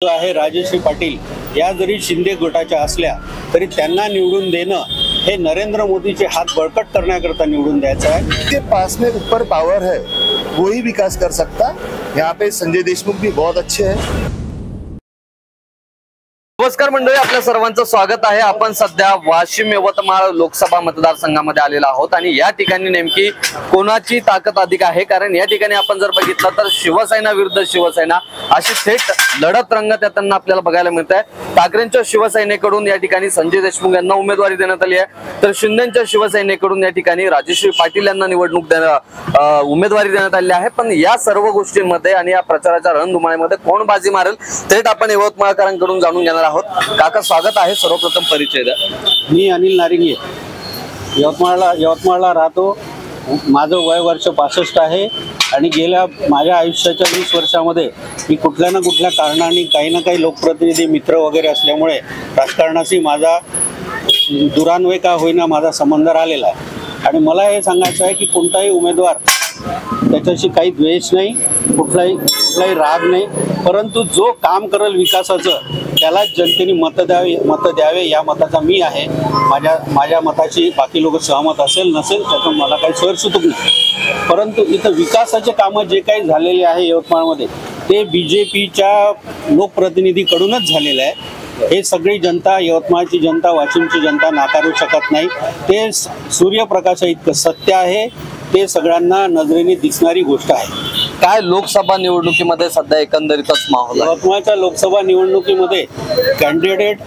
जो आहे राजश्री पाटील या जरी शिंदे गटाच्या असल्या तरी त्यांना निवडून देणं हे नरेंद्र मोदीचे हात बळकट करण्याकरता निवडून द्यायचं आहे। के पास में ऊपर पावर है, वो ही विकास कर सकता। यहाँ पे संजय देशमुख भी बहुत अच्छे हैं। नमस्कार मंडळी, आपल्या सर्वांचं स्वागत आहे। आपण सध्या वाशिम यवतमाळ लोकसभा मतदारसंघामध्ये आलेलो आहोत आणि या ठिकाणी नेमकी कोणाची ताकद अधिक आहे, कारण या ठिकाणी आपण जर बघितलं तर शिवसेना विरुद्ध शिवसेना अशी थेट लढत रंगत येताना आपल्याला बघायला मिळत आहे। ठाकरेंच्या शिवसेनेकडून या ठिकाणी संजय देशमुख यांना उमेदवारी देण्यात आली आहे, तर शिंदेच्या शिवसेनेकडून या ठिकाणी राजश्री पाटील यांना उमेदवारी देण्यात आली आहे। पण या सर्व गोष्टींमध्ये आणि या प्रचाराच्या रणधुमाळीमध्ये कोण बाजी मारेल थेट आपण यवतमाळकरांकडून जाणून घेणार आहोत। काका, स्वागत आहे। सर्वप्रथम परिचय द्या। मी अनिल नारिंगे, यवतमाळला राहतो। माझं वय वर्ष 65 आहे आणि गेल्या माझ्या आयुष्याच्या 20 वर्षामध्ये मी कुठल्या ना कुठल्या कारणाने काही ना काही लोकप्रतिनिधी मित्र वगैरे असल्यामुळे राजकारणाशी माझा दुरान्वय का होईना माझा संबंध राहिलेला आहे। आणि मला हे सांगायचं आहे की कोणताही उमेदवार त्याच्याशी काही द्वेष नाही, कुठलाही राग नाही, परंतु जो काम करेल विकासाचं त्याला जनतेने मत द्यावे या मताचा मी आहे। माझ्या मताशी बाकी लोक सहमत असेल नसेल त्याचं मला काही सरसुतूक नाही, परंतु इथं विकासाचे कामं जे काही झालेले आहे यवतमाळमध्ये ते BJPच्या लोकप्रतिनिधीकडूनच झालेलं आहे। हे सगळी जनता, यवतमाळची जनता, वाशिमची जनता नाकारू शकत नाही। ते सूर्यप्रकाशा इतकं सत्य आहे, ते सगळ्यांना नजरेने दिसणारी गोष्ट आहे। काय लोकसभा निवडणुकीमध्ये सध्या एकंदरीतच माहोल आहे? यवतमाळच्या लोकसभा निवडणुकीमध्ये कॅन्डिडेट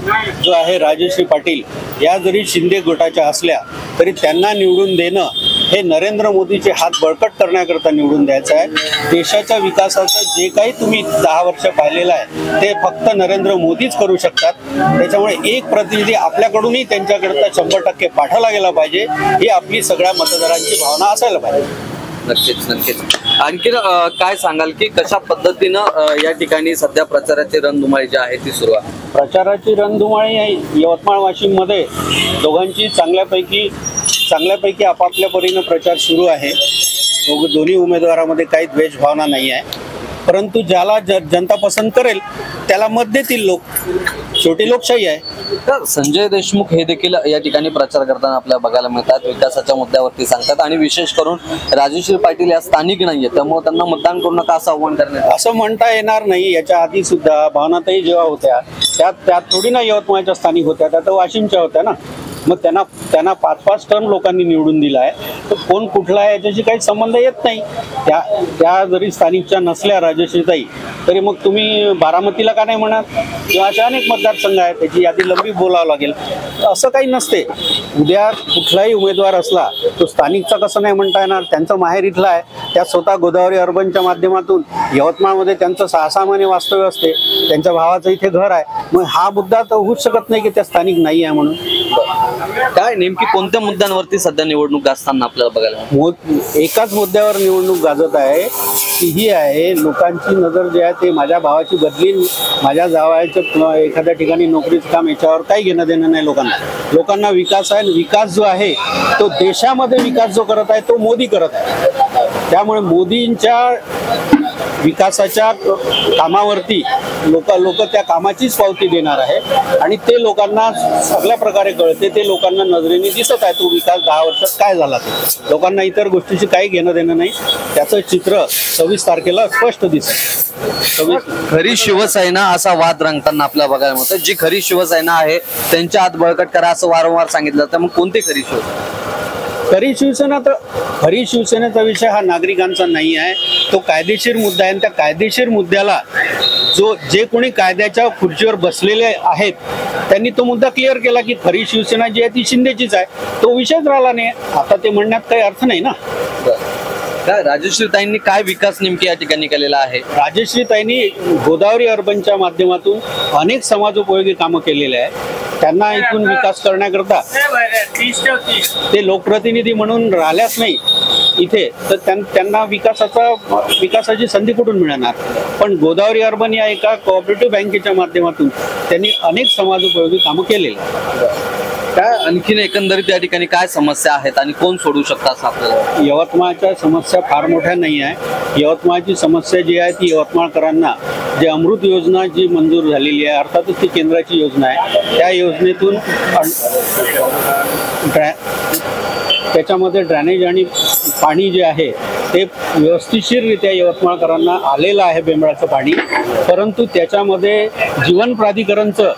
जो आहे राजश्री पाटील या जरी शिंदे गटाच्या असल्या तरी त्यांना निवडून देणं हे नरेंद्र मोदीचे हात बळकट करण्याकरता निवडून द्यायचं आहे। देशाच्या विकासाचं जे काही तुम्ही 10 वर्ष पाहिलेलं आहे ते फक्त नरेंद्र मोदीच करू शकतात। त्याच्यामुळे एक प्रतिनिधी आपल्याकडूनही त्यांच्याकरता 100% पाठवला गेला पाहिजे, ही आपली सगळ्या मतदारांची भावना असायला पाहिजे। नक्कीच। आणखी काय सांगाल की कशा पद्धतीनं या ठिकाणी सध्या प्रचाराची रणधुमाळी जी आहे ती सुरू आहे? प्रचाराची रणधुमाळी यवतमाळ वाशिम मध्ये दोघांची चांगल्यापैकी आपापल्या परीने प्रचार सुरू आहे। दोन्ही उमेदवारामध्ये काही द्वेष भावना नाही आहे, परंतु ज्याला जनता पसंत करेल त्याला मत देतील लोक। छोटी लोकशाही आहे। तर संजय देशमुख हे देखील या ठिकाणी प्रचार करताना आपल्याला बघायला मिळतात, विकासाच्या मुद्द्यावरती सांगतात आणि विशेष करून राजश्री पाटील या स्थानिक नाहीये त्यामुळे त्यांना मतदान करू नका असं आव्हान करण्यात असं म्हणता येणार नाही। याच्या आधी सुद्धा भावनाताई जेव्हा होत्या त्यात थोडी ना यवतमाळच्या स्थानिक होत्या, त्या तर वाशिमच्या होत्या ना। मग त्यांना 5-5 टर्म लोकांनी निवडून दिला आहे, तर कोण कुठला आहे याच्याशी काही संबंध येत नाही। त्या जरी स्थानिकच्या नसल्या राजश्रीताई तरी मग तुम्ही बारामतीला का नाही म्हणत, किंवा अशा अनेक मतदारसंघ आहेत त्याची यादी लंबी बोलावं लागेल। असं काही नसते। उद्या कुठलाही उमेदवार असला तो स्थानिकचा कसं नाही म्हणता येणार, त्यांचं माहेर इथलं आहे। त्या स्वतः गोदावरी अर्बनच्या माध्यमातून यवतमाळमध्ये त्यांचं 6 महिने वास्तव्य असते, त्यांच्या भावाचं इथे घर आहे। मग हा मुद्दा तर होऊच शकत नाही की त्या स्थानिक नाही आहे म्हणून। काय नेमकी कोणत्या मुद्द्यांवरती सध्या निवडणूक गाजताना आपल्याला बघायला? एकाच मुद्द्यावर निवडणूक गाजत आहे, ती ही आहे लोकांची नजर जी आहे ते माझ्या भावाची बदली, माझ्या जावयाचं एखाद्या ठिकाणी नोकरीचं काम, याच्यावर काही घेणं देणं नाही लोकांना विकास आहे। विकास जो आहे तो देशामध्ये विकास जो करत आहे तो मोदी करत आहे। त्यामुळे मोदींच्या विकासाच्या कामावरती लोक त्या कामाचीच पावती देणार आहे आणि ते लोकांना सगळ्या प्रकारे कळते, ते लोकांना नजरेने दिसत आहे तो विकास 10 वर्षात काय झाला। ते लोकांना इतर गोष्टीशी काही घेणं देणं नाही, त्याचं चित्र 26 तारखेला स्पष्ट दिसेल। खरी शिवसेना असा वाद रंगताना आपल्याला बघायला मिळतं। जी खरी शिवसेना आहे त्यांच्या हात बळकट करा असं वारंवार सांगितलं जातं, मग कोणती खरी शिवसेना? खरी शिवसेनेचा विषय हा नागरिकांचा नाही आहे, तो कायदेशीर मुद्दा आहे। त्या कायदेशीर मुद्द्याला जे कोणी कायद्याच्या खुर्चीवर बसलेले आहेत त्यांनी तो मुद्दा क्लिअर केला की खरी शिवसेना जी आहे ती शिंदेचीच आहे, तो विषयच राहिला नाही। आता ते म्हणण्यात काही अर्थ नाही ना। काय राजश्रीताईंनी काय विकास नेमकी या ठिकाणी केलेला आहे? राजश्रीताईंनी गोदावरी अर्बनच्या माध्यमातून अनेक समाजोपयोगी कामं केलेले आहे। त्यांना इथून विकास करण्याकरता ते लोकप्रतिनिधी म्हणून राहिल्याच नाही इथे, तर त्यांना विकासाची संधी कुठून मिळणार? पण गोदावरी अर्बन या एका कोऑपरेटिव्ह बँकेच्या माध्यमातून त्यांनी अनेक समाजोपयोगी कामं केलेली आहेत। काय आणखीन एकंदरीत या ठिकाणी काय समस्या आहेत आणि कोण सोडू शकतात असं आपल्याला? यवतमाळच्या समस्या फार मोठ्या नाही आहे. यवतमाळची समस्या जी आहे ती यवतमाळकरांना जे अमृत योजना जी मंजूर झालेली आहे, अर्थातच ती केंद्राची योजना आहे, त्या योजनेतून त्याच्यामध्ये ड्रेनेज आणि पाणी जे आहे ते व्यवस्थितशीररित्या यवतमाळकरांना आलेलं आहे बेंबळाचं पाणी. परंतु त्याच्यामध्ये जीवन प्राधिकरणचं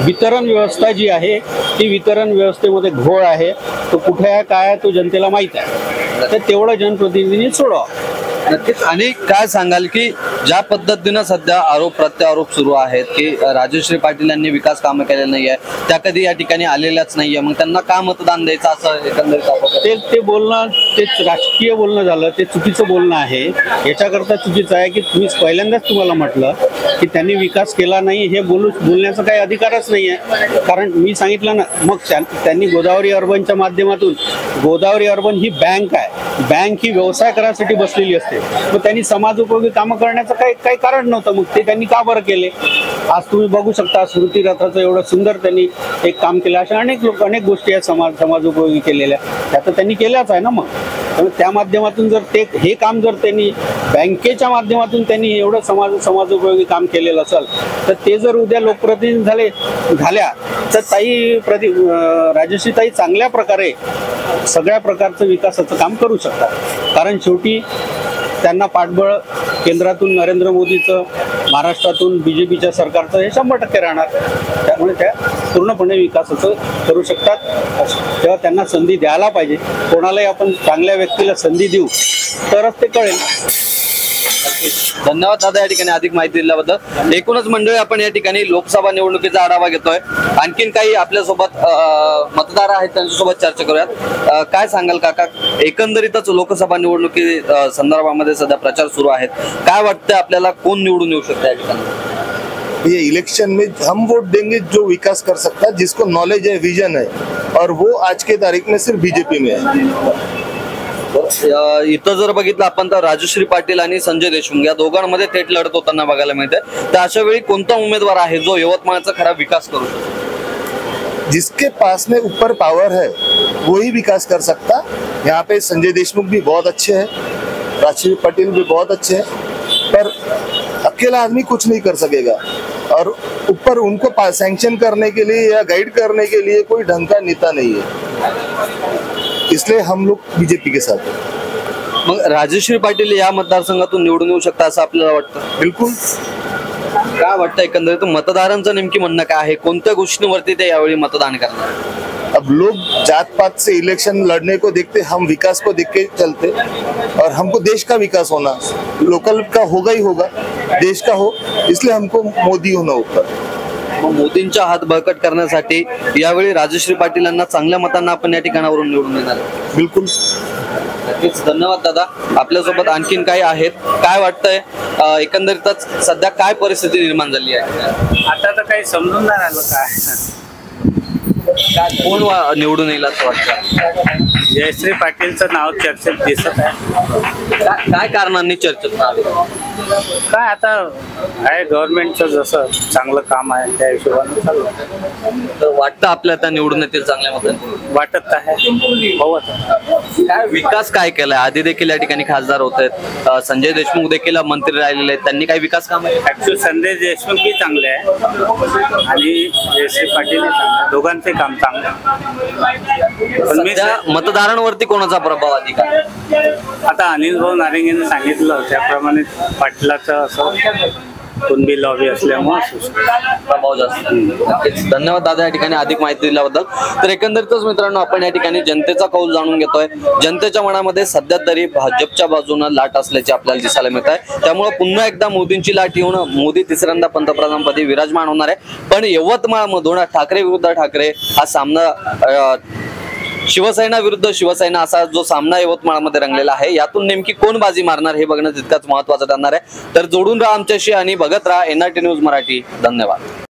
वितरण व्यवस्था जी आहे ती वितरण व्यवस्थेमध्ये घोळ आहे. तो कुठे आहे काय आहे तो जनतेला माहीत आहे. तर तेवढं जनप्रतिनिधींनी सोडावं. नक्कीच. आणि काय सांगाल की ज्या पद्धतीनं सध्या आरोप प्रत्यारोप सुरू आहेत की राजश्री पाटील यांनी विकास कामं केलेलं नाहीये, त्या कधी या ठिकाणी आलेल्याच नाहीये, मग त्यांना का मतदान द्यायचं असं एकंदरीत ते बोलणं ते राजकीय बोलणं झालं, ते चुकीचं बोलणं आहे. याच्याकरता चुकीचं आहे की तुम्ही पहिल्यांदाच तुम्हाला म्हटलं की त्यांनी विकास केला नाही, हे बोलण्याचा काही अधिकारच नाही आहे. कारण मी सांगितलं ना, मग त्यांनी गोदावरी अर्बनच्या माध्यमातून, गोदावरी अर्बन ही बँक आहे, बँक ही व्यवसाय करायसाठी बसलेली असते, मग त्यांनी समाजोपयोगी कामं करण्याचं काही कारण नव्हतं. मग ते त्यांनी का बरं केले? आज तुम्ही बघू शकता स्मृती रथाचं एवढं सुंदर त्यांनी एक काम केलं. अशा अनेक गोष्टी आहेत समाजोपयोगी केलेल्या, त्या त्यांनी केल्याच आहे ना. मग त्या माध्यमातून जर हे काम जर त्यांनी बँकेच्या माध्यमातून त्यांनी एवढं समाजोपयोगी काम केलेलं असेल, तर ते जर उद्या लोकप्रतिनिधी झाल्या तर राजश्री ताई चांगल्या प्रकारे सगळ्या प्रकारचं विकासाचं काम करू शकतात. कारण शेवटी त्यांना पाठबळ केंद्रातून नरेंद्र मोदीचं, महाराष्ट्रातून BJPच्या सरकारचं हे 100% राहणार. त्यामुळे त्या पूर्णपणे विकासाचं करू शकतात. तेव्हा त्यांना संधी द्यायला पाहिजे. कोणालाही आपण चांगल्या व्यक्तीला संधी देऊ तरच ते कळेल. धन्यवाद दादा या ठिकाणी अधिक माहिती दिल्याबद्दल. एकूणच मंडळी, आपण या ठिकाणी लोकसभा निवडणुकीचा आढावा घेतोय. आणखीन काही आपल्यासोबत मतदार आहेत, त्यांच्यासोबत चर्चा करूयात. काय सांगाल काका, एकंदरीतच लोकसभा निवडणुकी संदर्भामध्ये सध्या प्रचार सुरू आहेत, काय वाटतं आपल्याला कोण निवडून येऊ शकतं या ठिकाणी? ये इलेक्शन में हम वोट देंगे जो विकास कर सकता है, जिसको नॉलेज है, विजन है, और वो आज के तारीख में सिर्फ बीजेपी में है. इथं जर बघितलं आपण तर राजश्री पाटील आणि संजय देशमुख या दोघांमध्ये थेट लढत होताना बघायला मिळते. तर अशा वेळी कोणता उमेदवार आहे जो यवतमाळचा खरा विकास करू शकतो? जिसके पास में ऊपर पावर है वही विकास कर सकता. यहाँ पे संजय देशमुख भी बहुत अच्छे हैं, राजश्री पाटिल भी बहुत अच्छे हैं, पर अकेला आदमी कुछ नहीं कर सकेगा. और ऊपर उनको सैंक्शन करने के लिए या गाइड करने के लिए कोई ढंग का नेता नहीं है. इसलिए हम लोग बीजेपी के साथ हैं. मग राजश्री पाटील या मतदारसंघातून निवडून येऊ शकता असं आपल्याला वाटतं? बिल्कुल. काय वाटतं एकंदरीत मतदारांचं नेमकी म्हणणं काय आहे, कोणत्या गोष्टींवरती ते यावेळी मतदान करणार? अब लोग जात पात से इलेक्शन लड़ने को देखते, हम विकास को देख के चलते. और हमको देश का विकास होना, लोकल का होगा ही होगा, देश का हो, इसलिए हमको मोदी होना ऊपर. मग मोदींचा हात बळकट करण्यासाठी यावेळी राजश्री पाटील यांना चांगल्या मतांना आपण या ठिकाणावरून निवडून देणार. बिल्कुल. नक्कीच. धन्यवाद दादा. आपल्यासोबत आणखीन काही आहेत. काय वाटतंय एकंदरीतच सध्या काय परिस्थिती निर्माण झाली आहे? आता तर काही समजून नाही राहिलं काय कोण निवडून येईल असं वाटतं? जयश्री पाटीलचं नाव चर्चेत दिसत आहे. काय कारणांनी चर्चेत नाव आहे? काय आता आहे गव्हर्नमेंटचं जसं चांगलं काम आहे त्या हिशोबाने चालू तर वाटतं आपल्या त्या निवडून येतील चांगल्या मतांनी? वाटत आहे. काय विकास काय केलाय? आधी देखील या ठिकाणी खासदार होते, संजय देशमुख देखील मंत्री राहिलेले आहेत, त्यांनी काही विकास काम? ऍक्च्युअली संजय देशमुख ही चांगले आहे आणि जयश्री पाटील दोघांचे काम चांगले आहे. पण मी सध्या मतदारांवरती कोणाचा प्रभाव अधिक आहे? आता अनिल भाऊ नारिंगेंनी सांगितलं त्याप्रमाणे पाटलाचं असं कुणबी लॉबी असल्यामुळे प्रभाव जास्त. नक्कीच. धन्यवाद दादा या ठिकाणी अधिक माहिती दिल्याबद्दल. तर एकंदरीतच मित्रांनो, आपण या ठिकाणी जनतेचा कौल जाणून घेतोय. जनतेच्या मनामध्ये सध्या तरी भाजपच्या बाजूनं लाट असल्याचे आपल्याला दिसायला मिळत आहे. त्यामुळे पुन्हा एकदा मोदींची लाट येऊन मोदी तिसऱ्यांदा पंतप्रधानपदी विराजमान होणार आहे. पण यवतमाळमधून ठाकरे विरुद्ध ठाकरे हा सामना, शिवसेना विरुद्ध शिवसेना असा जो सामना यवतमाळमध्ये रंगलेला आहे, यातून नेमकी कोण बाजी मारणार हे बघणं तितकंच महत्त्वाचं ठरणार आहे. तर जोडून राहा आमच्याशी आणि बघत राहा NRT न्यूज मराठी. धन्यवाद.